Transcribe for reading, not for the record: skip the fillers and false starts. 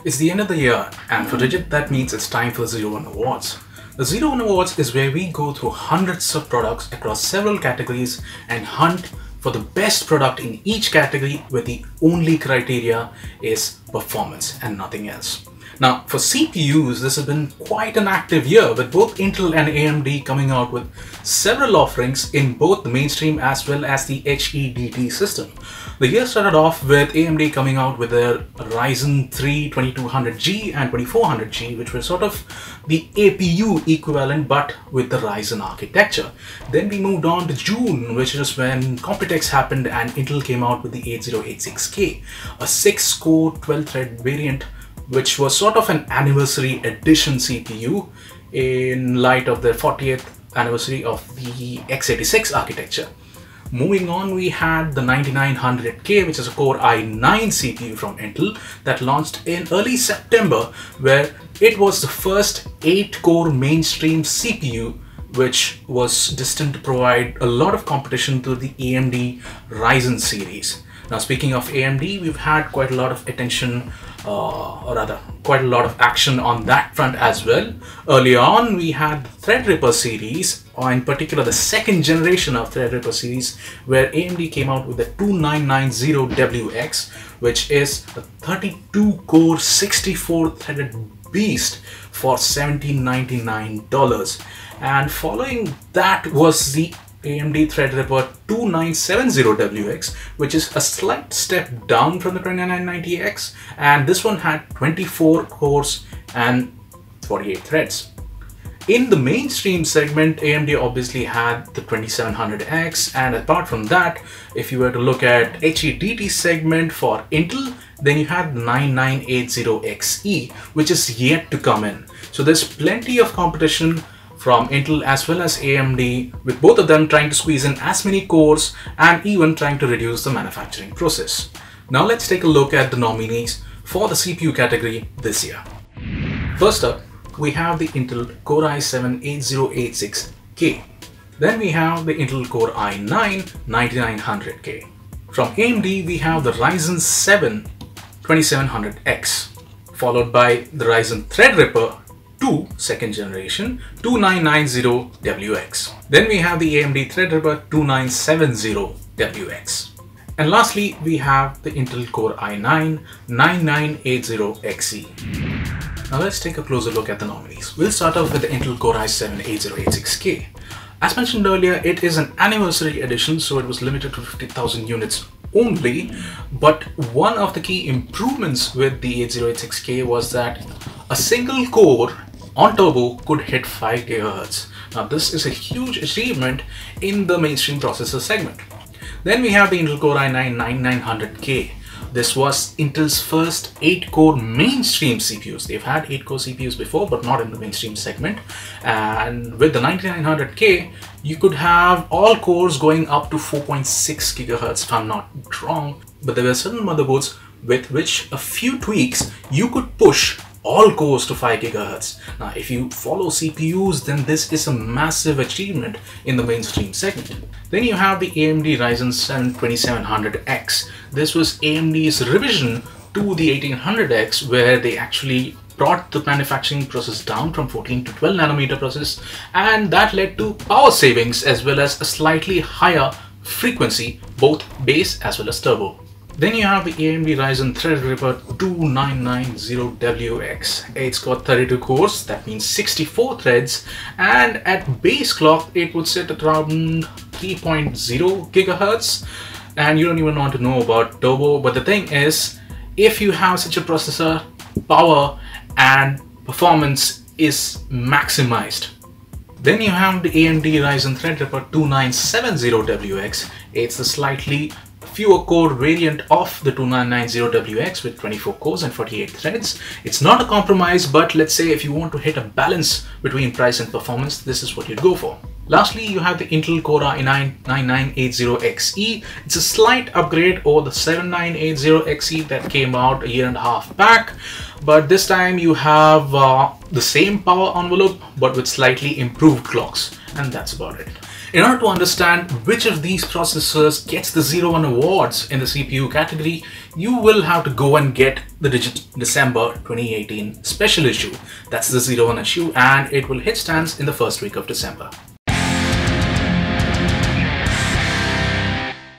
It's the end of the year, and for Digit that means it's time for the Zero1 Awards. The Zero1 Awards is where we go through hundreds of products across several categories and hunt for the best product in each category, where the only criteria is performance and nothing else. Now, for CPUs, this has been quite an active year, with both Intel and AMD coming out with several offerings in both the mainstream as well as the HEDT system. The year started off with AMD coming out with their Ryzen 3 2200G and 2400G, which were sort of the APU equivalent but with the Ryzen architecture. Then we moved on to June, which is when Computex happened and Intel came out with the 8086K, a 6-core 12-thread variant, which was sort of an anniversary edition CPU in light of the 40th anniversary of the x86 architecture. Moving on, we had the 9900K, which is a Core i9 CPU from Intel that launched in early September, where it was the first 8-core mainstream CPU which was destined to provide a lot of competition to the AMD Ryzen series. Now, speaking of AMD, we've had quite a lot of attention, or rather quite a lot of action on that front as well. Early on, we had the Threadripper series, or in particular the second generation of Threadripper series, where AMD came out with the 2990WX, which is a 32-core 64-threaded beast for $1,799. And following that was the AMD Threadripper 2970WX, which is a slight step down from the 2990X, and this one had 24 cores and 48 threads. In the mainstream segment, AMD obviously had the 2700X, and apart from that, if you were to look at HEDT segment for Intel, then you had the 9980XE, which is yet to come in. So there's plenty of competition from Intel as well as AMD, with both of them trying to squeeze in as many cores and even trying to reduce the manufacturing process. Now let's take a look at the nominees for the CPU category this year. First up, we have the Intel Core i7 8086K. Then we have the Intel Core i9 9900K. From AMD, we have the Ryzen 7 2700X, followed by the Ryzen Threadripper 2 second generation 2990WX. Then we have the AMD Threadripper 2970WX. And lastly, we have the Intel Core i9 9980XE. Now let's take a closer look at the nominees. We'll start off with the Intel Core i7 8086K. As mentioned earlier, it is an anniversary edition, so it was limited to 50,000 units only. But one of the key improvements with the 8086K was that a single core on turbo could hit 5 GHz. Now this is a huge achievement in the mainstream processor segment. Then we have the Intel Core i9 9900K. This was Intel's first 8-core mainstream CPUs. They've had 8-core CPUs before, but not in the mainstream segment. And with the 9900K, you could have all cores going up to 4.6 GHz, if I'm not wrong. But there were certain motherboards with which a few tweaks you could push all cores to 5 GHz. Now, if you follow CPUs, then this is a massive achievement in the mainstream segment. Then you have the AMD Ryzen 7 2700X. This was AMD's revision to the 1800X, where they actually brought the manufacturing process down from 14 to 12 nanometer process, and that led to power savings as well as a slightly higher frequency, both base as well as turbo. Then you have the AMD Ryzen Threadripper 2990WX. It's got 32 cores, that means 64 threads, and at base clock it would sit at around 3.0 GHz. And you don't even want to know about turbo, but the thing is, if you have such a processor, power and performance is maximized. Then you have the AMD Ryzen Threadripper 2970WX. It's the slightly fewer core variant of the 2990WX with 24 cores and 48 threads. It's not a compromise, but let's say if you want to hit a balance between price and performance, this is what you'd go for. Lastly, you have the Intel Core i9 9980XE. It's a slight upgrade over the 7980XE that came out a year and a half back, but this time you have the same power envelope but with slightly improved clocks, and that's about it. In order to understand which of these processors gets the 01 awards in the CPU category, you will have to go and get the December 2018 special issue. That's the 01 issue, and it will hit stands in the first week of December.